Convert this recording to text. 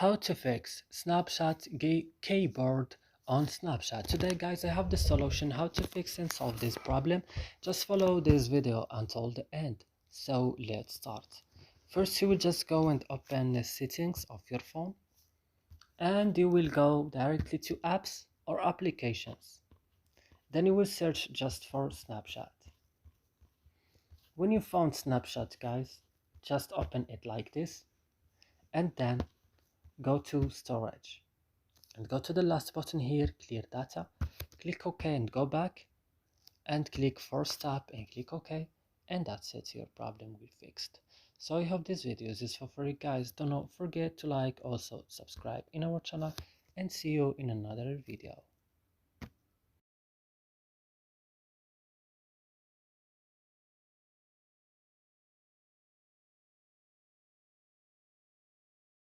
How to fix Snapchat keyboard on Snapchat. Today guys, I have the solution how to fix and solve this problem. Just follow this video until the end. So let's start. First you will just go and open the settings of your phone, and you will go directly to apps or applications. Then you will search just for Snapchat. When you found Snapchat guys, just open it like this, and then go to storage and go to the last button here, clear data. Click OK and go back, and click force tap and click OK, and that's it, your problem will be fixed. So I hope this video is useful for you guys. Do not forget to like, also subscribe in our channel, and see you in another video.